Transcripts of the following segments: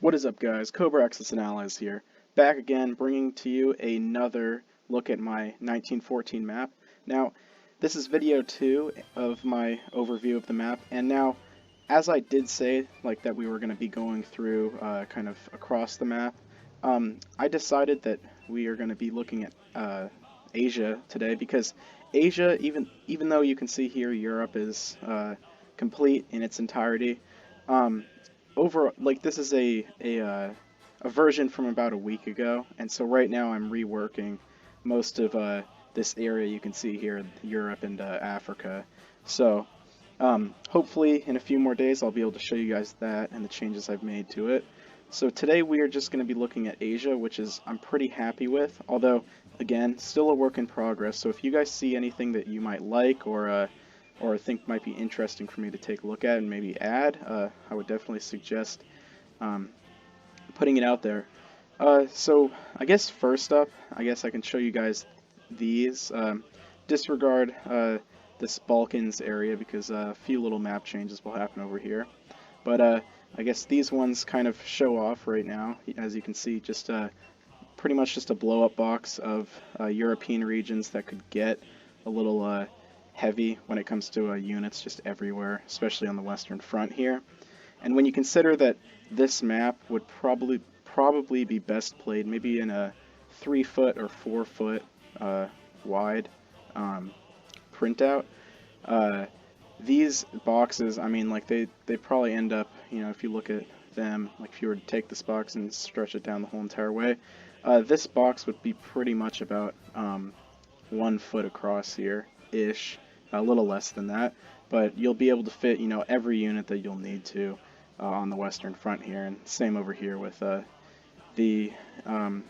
What is up, guys? Cobra Axis and Allies here, back again, bringing to you another look at my 1914 map. Now, this is video 2 of my overview of the map, and now, as I did say, like that we were going to be going through kind of across the map, I decided that we are going to be looking at Asia today because Asia, even though you can see here Europe is complete in its entirety. Um, like this is a version from about a week ago, and so right now I'm reworking most of this area you can see here, Europe and Africa. So hopefully in a few more days I'll be able to show you guys that and the changes I've made to it. So today we are just going to be looking at Asia, which is I'm pretty happy with, although again still a work in progress. So if you guys see anything that you might like or think might be interesting for me to take a look at and maybe add, I would definitely suggest um, putting it out there. So I guess first up, I guess I can show you guys these. Disregard this Balkans area because a few little map changes will happen over here. But I guess these ones kind of show off right now. As you can see, just pretty much just a blow-up box of European regions that could get a little heavy when it comes to units just everywhere, especially on the Western Front here. And when you consider that this map would probably be best played maybe in a 3 foot or 4 foot wide um, printout, uh, these boxes, I mean, like they probably end up, you know, if you look at them, like if you were to take this box and stretch it down the whole entire way, this box would be pretty much about 1 foot across here ish, a little less than that, but you'll be able to fit, you know, every unit that you'll need to on the Western Front here, and same over here with the um,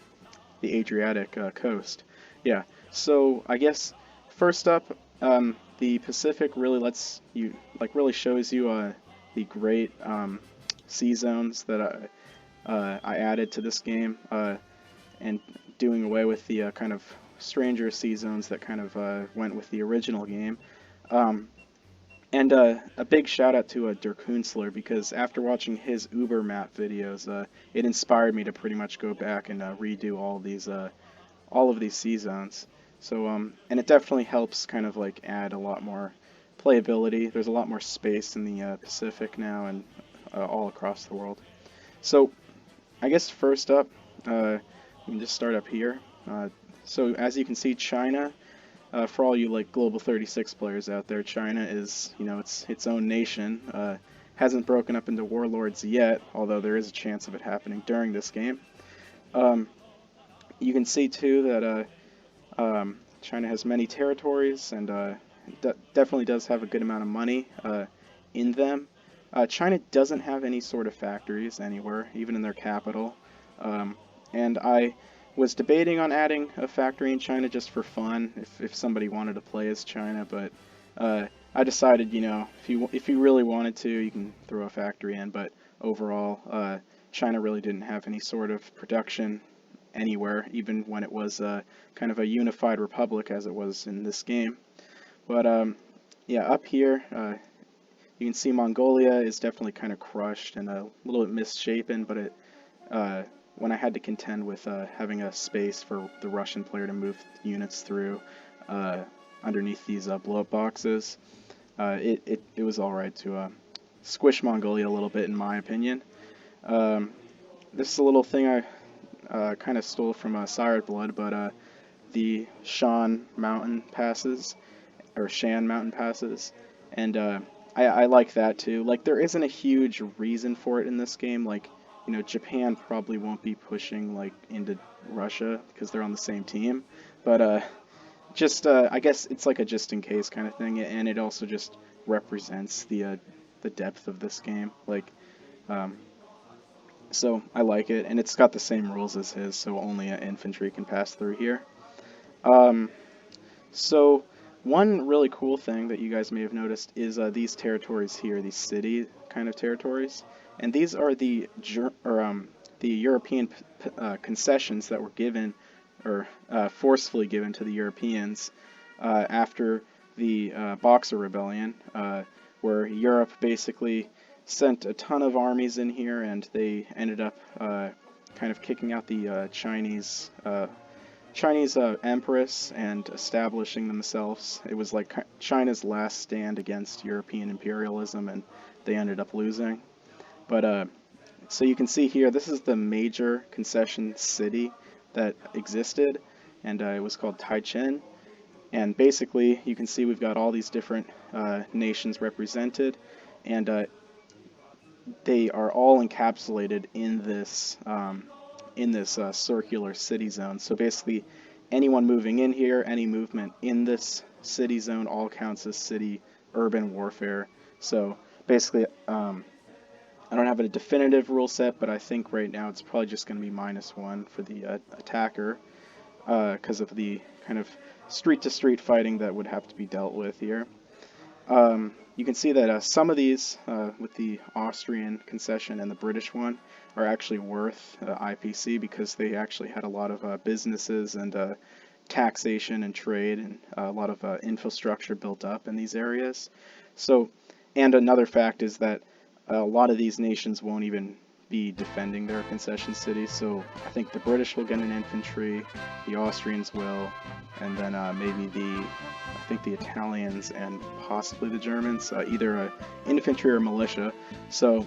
the Adriatic coast. Yeah. So I guess first up, the Pacific really lets you really shows you the great sea zones that I added to this game, and doing away with the kind of stranger sea zones that kind of went with the original game. Um, and a big shout out to Dirk Hunsler because after watching his Uber map videos, it inspired me to pretty much go back and redo all of these sea zones. So and it definitely helps kind of like add a lot more playability. There's a lot more space in the Pacific now and all across the world. So I guess first up, we can just start up here. So as you can see, China, for all you like Global 36 players out there, China is, you know, its own nation. Hasn't broken up into warlords yet, although there is a chance of it happening during this game. Um, you can see too that China has many territories and definitely does have a good amount of money in them. China doesn't have any sort of factories anywhere, even in their capital. Um, and I was debating on adding a factory in China just for fun, if somebody wanted to play as China, but I decided, you know, if you really wanted to, you can throw a factory in. But overall, China really didn't have any sort of production anywhere, even when it was kind of a unified republic as it was in this game. But yeah, up here, you can see Mongolia is definitely kind of crushed and a little bit misshapen, but uh, when I had to contend with having a space for the Russian player to move units through uh, underneath these blow-up boxes, it was alright to squish Mongolia a little bit, in my opinion. Um, this is a little thing I kind of stole from Sired Blood, but the Shan Mountain passes, or Shan Mountain passes, and I like that too. Like, there isn't a huge reason for it in this game. Like, you know, Japan probably won't be pushing like into Russia because they're on the same team, but just I guess it's like a just in case kind of thing, and it also just represents the depth of this game. Like, um, so I like it, and it's got the same rules as his, so only infantry can pass through here. Um, so one really cool thing that you guys may have noticed is these territories here, these city kind of territories, and these are the European concessions that were given or forcefully given to the Europeans after the Boxer Rebellion, where Europe basically sent a ton of armies in here, and they ended up kind of kicking out the Chinese empress and establishing themselves. It was like China's last stand against European imperialism, and they ended up losing. But so you can see here, this is the major concession city that existed, and it was called Taichen. And basically, you can see we've got all these different nations represented, and they are all encapsulated in this circular city zone. So basically, anyone moving in here, any movement in this city zone, all counts as city urban warfare. So basically, I don't have a definitive rule set, but I think right now it's probably just going to be -1 for the attacker, because of the kind of street-to-street fighting that would have to be dealt with here. You can see that some of these, with the Austrian concession and the British one, are actually worth IPC because they actually had a lot of businesses and taxation and trade and a lot of infrastructure built up in these areas. So, and another fact is that a lot of these nations won't even be defending their concession cities, so I think the British will get an infantry, the Austrians will, and then maybe I think the Italians and possibly the Germans, either infantry or militia. So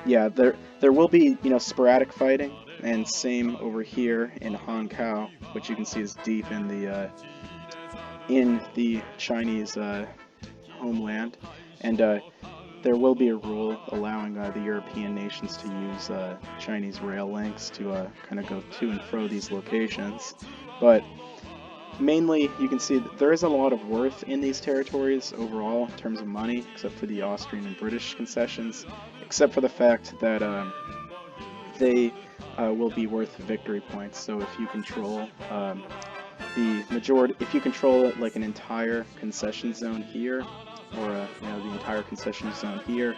yeah, there will be, you know, sporadic fighting, and same over here in Hankow, which you can see is deep in the Chinese homeland, and there will be a rule allowing the European nations to use Chinese rail links to kind of go to and fro these locations. But mainly, you can see that there is a lot of worth in these territories overall in terms of money, except for the Austrian and British concessions, except for the fact that they will be worth victory points. So if you control the majority, if you control like an entire concession zone here, or you know, the entire concession zone here,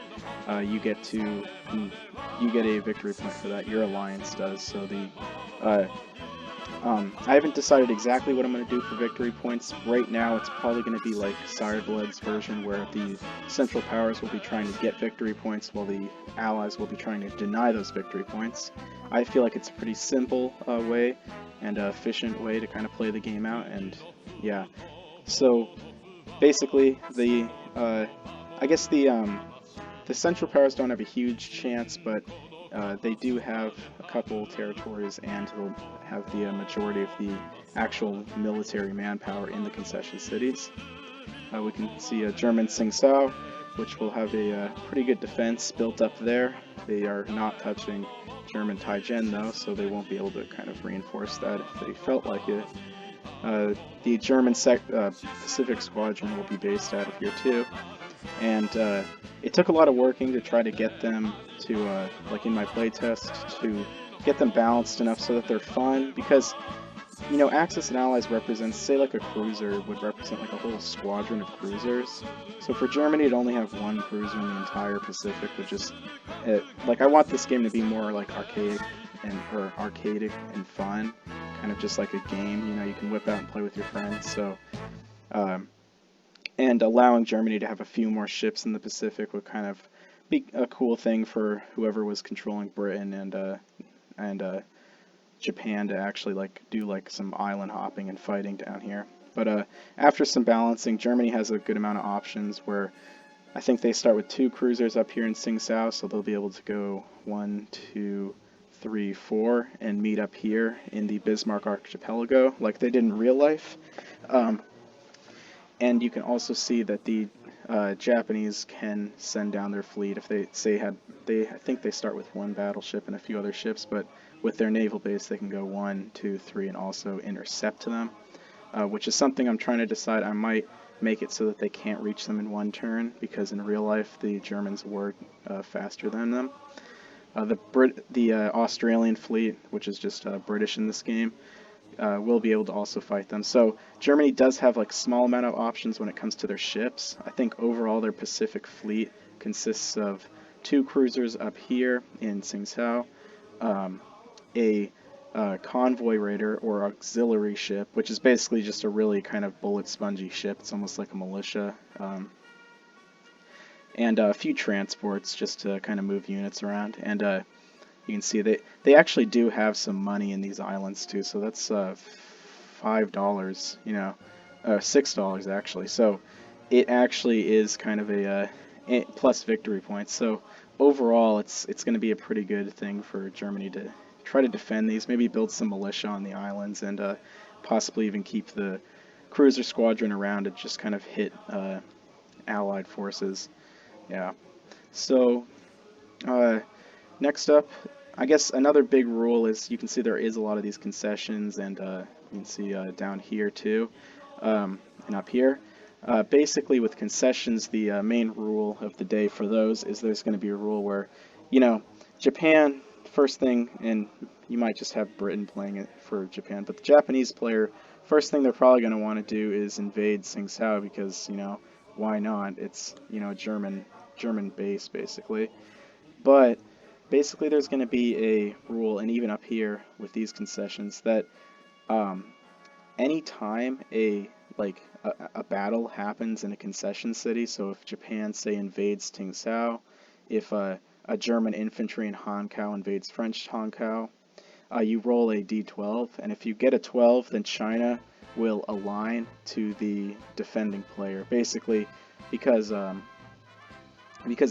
you get a victory point for that. Your alliance does. So the I haven't decided exactly what I'm going to do for victory points. Right now, it's probably going to be like Sireblood's version, where the Central Powers will be trying to get victory points, while the Allies will be trying to deny those victory points. I feel like it's a pretty simple way and efficient way to kind of play the game out, and yeah. So basically, I guess the Central Powers don't have a huge chance, but they do have a couple territories, and will have the majority of the actual military manpower in the concession cities. We can see a German Tsingtao, which will have a pretty good defense built up there. They are not touching German Taichen though, so they won't be able to kind of reinforce that if they felt like it. The German Pacific Squadron will be based out of here too, and it took a lot of working to try to get them to, like in my playtest, to get them balanced enough so that they're fun, because, you know, Axis and Allies represents, say like a cruiser would represent like a whole squadron of cruisers. So for Germany to only have one cruiser in the entire Pacific would just, like, I want this game to be more like archaic and fun, kind of just like a game, you know, you can whip out and play with your friends. So and allowing Germany to have a few more ships in the Pacific would kind of be a cool thing for whoever was controlling Britain and Japan to actually like do like some island hopping and fighting down here. But after some balancing, Germany has a good amount of options, where I think they start with 2 cruisers up here in Tsingtao, so they'll be able to go 1, 2, 3, 4 and meet up here in the Bismarck Archipelago like they did in real life. And you can also see that the Japanese can send down their fleet if they I think they start with 1 battleship and a few other ships, but with their naval base they can go 1, 2, 3 and also intercept them, which is something I'm trying to decide. I might make it so that they can't reach them in 1 turn, because in real life the Germans were faster than them. The Australian fleet, which is just British in this game, will be able to also fight them. So Germany does have like small amount of options when it comes to their ships. I think overall their Pacific fleet consists of 2 cruisers up here in Tsingtao, a convoy raider or auxiliary ship, which is basically just a really kind of bullet spongy ship. It's almost like a militia. and a few transports just to kind of move units around. And you can see they actually do have some money in these islands too, so that's $5, you know, $6 actually. So it actually is kind of a plus victory points. So overall, it's going to be a pretty good thing for Germany to try to defend these. Maybe build some militia on the islands and possibly even keep the cruiser squadron around to just kind of hit Allied forces. Yeah. So next up, I guess another big rule is you can see there is a lot of these concessions, and you can see down here too, and up here. Basically, with concessions, the main rule of the day for those is there's going to be a rule where, you know, Japan, first thing, and you might just have Britain playing it for Japan, but the Japanese player, first thing they're probably going to want to do is invade Tsingtao because, you know, why not? It's, you know, a German base, basically. But basically there's going to be a rule, and even up here with these concessions, that anytime a battle happens in a concession city, so if Japan, say, invades Tsingtao, if a German infantry in Hankow invades French Hankow, you roll a d12, and if you get a 12, then China will align to the defending player, basically because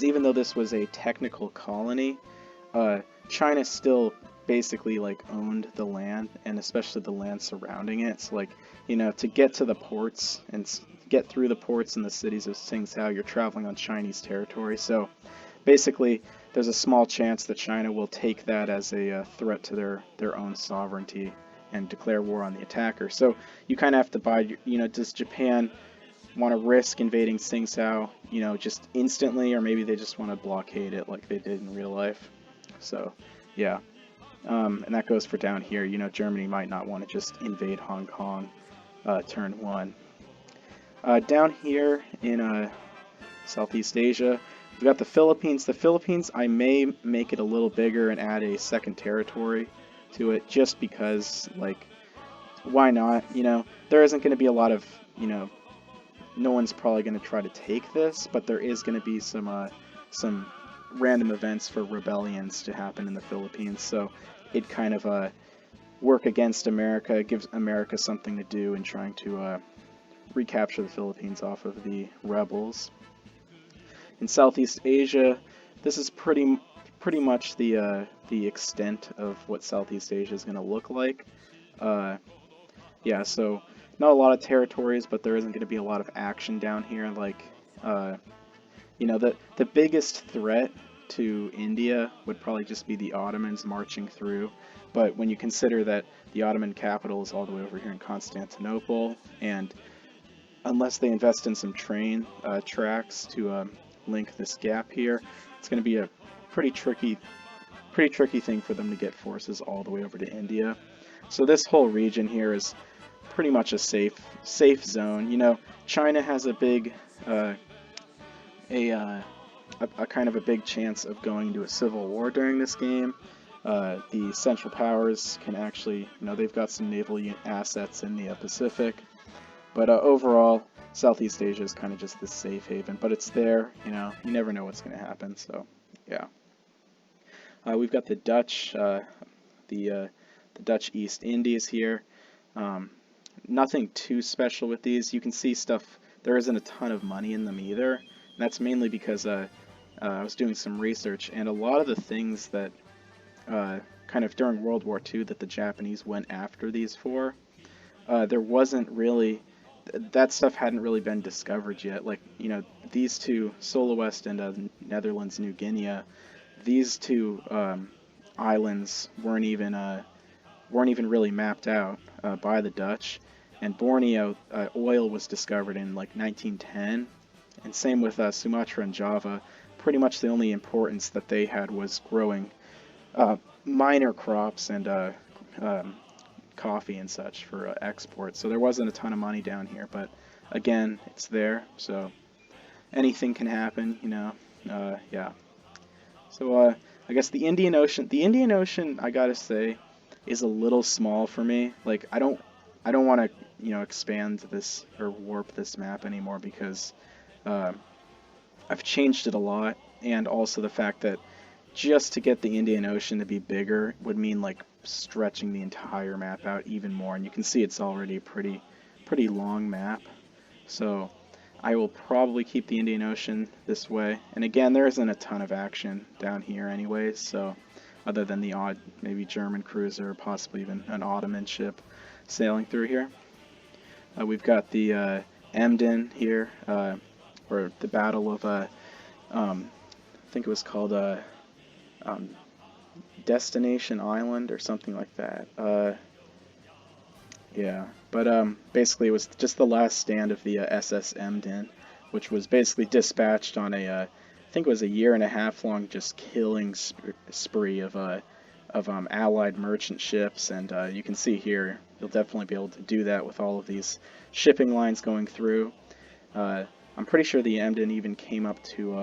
even though this was a technical colony, China still basically like owned the land, and especially the land surrounding it. So like, you know, to get to the ports and get through the ports in the cities of Tsingtao, you're traveling on Chinese territory. So basically there's a small chance that China will take that as a threat to their own sovereignty and declare war on the attacker. So you kind of have to buy, you know, does Japan want to risk invading Tsingtao, you know, just instantly, or maybe they just want to blockade it like they did in real life. So yeah. And that goes for down here. You know, Germany might not want to just invade Hong Kong turn one. Down here in Southeast Asia, we've got the Philippines. The Philippines, I may make it a little bigger and add a second territory to it, just because, like, why not? You know, there isn't going to be a lot of, you know, no one's probably going to try to take this, but there is going to be some random events for rebellions to happen in the Philippines, so it kind of work against America. It gives America something to do in trying to recapture the Philippines off of the rebels. In Southeast Asia, this is pretty much the extent of what Southeast Asia is going to look like. Yeah, so not a lot of territories, but there isn't going to be a lot of action down here. Like, you know, the biggest threat to India would probably just be the Ottomans marching through. But when you consider that the Ottoman capital is all the way over here in Constantinople, and unless they invest in some train tracks to link this gap here, it's going to be a pretty tricky thing for them to get forces all the way over to India. So this whole region here is pretty much a safe zone. You know, China has a big kind of a big chance of going into a civil war during this game. The Central Powers can actually, you know, they've got some naval assets in the Pacific, but overall, Southeast Asia is kind of just this safe haven. But it's there, you know, you never know what's going to happen. So, yeah. We've got the Dutch, the Dutch East Indies here. Nothing too special with these. You can see stuff. There isn't a ton of money in them either. And that's mainly because I was doing some research, and a lot of the things that kind of during World War II that the Japanese went after these for, there wasn't really, that stuff hadn't really been discovered yet. Like, you know, these two, Solowest and Netherlands, New Guinea, these two islands weren't even really mapped out by the Dutch. And Borneo, oil was discovered in like 1910, and same with Sumatra and Java. Pretty much the only importance that they had was growing minor crops and coffee and such for export. So there wasn't a ton of money down here, but again, it's there, so anything can happen, you know. Yeah. So I guess the Indian Ocean, I gotta say, is a little small for me. Like, I don't want to, you know, expand this or warp this map anymore, because I've changed it a lot, and also the fact that just to get the Indian Ocean to be bigger would mean like stretching the entire map out even more, and you can see it's already a pretty long map. So I will probably keep the Indian Ocean this way. And again, there isn't a ton of action down here anyways, so other than the odd maybe German cruiser or possibly even an Ottoman ship sailing through here. We've got the Emden here, or the Battle of, I think it was called um, Destination Island or something like that. Yeah, but basically it was just the last stand of the SS Emden, which was basically dispatched on I think it was a year and a half long just killing spree of Allied merchant ships, and you can see here you'll definitely be able to do that with all of these shipping lines going through. Uh, I'm pretty sure the Emden even came up to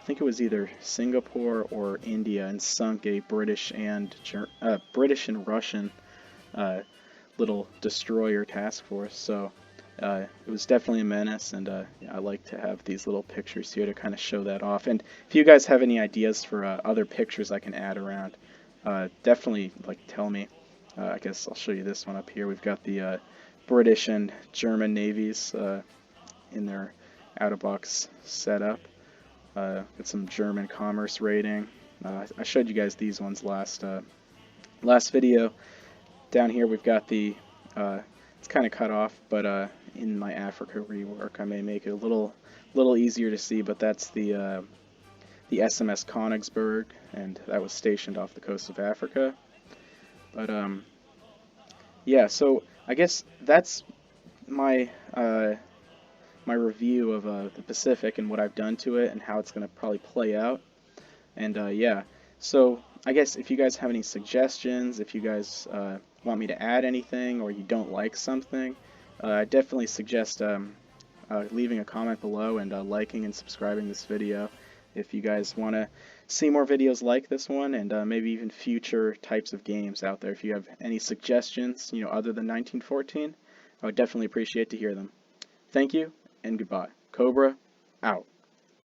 I think it was either Singapore or India and sunk a British and Russian uh, little destroyer task force. So it was definitely a menace, and I like to have these little pictures here to kind of show that off. And if you guys have any ideas for other pictures I can add around, definitely like tell me. I guess I'll show you this one up here. We've got the British and German navies in their out-of-box setup. Got some German commerce rating. I showed you guys these ones last video. Down here we've got the, it's kind of cut off, but in my Africa rework I may make it a little easier to see, but that's the SMS Königsberg, and that was stationed off the coast of Africa. But yeah, so I guess that's my my review of the Pacific and what I've done to it and how it's going to probably play out. And yeah, so I guess if you guys have any suggestions, if you guys want me to add anything or you don't like something, I definitely suggest leaving a comment below and liking and subscribing this video. If you guys want to see more videos like this one and maybe even future types of games out there, if you have any suggestions, other than 1914, I would definitely appreciate to hear them. Thank you and goodbye. Cobra, out.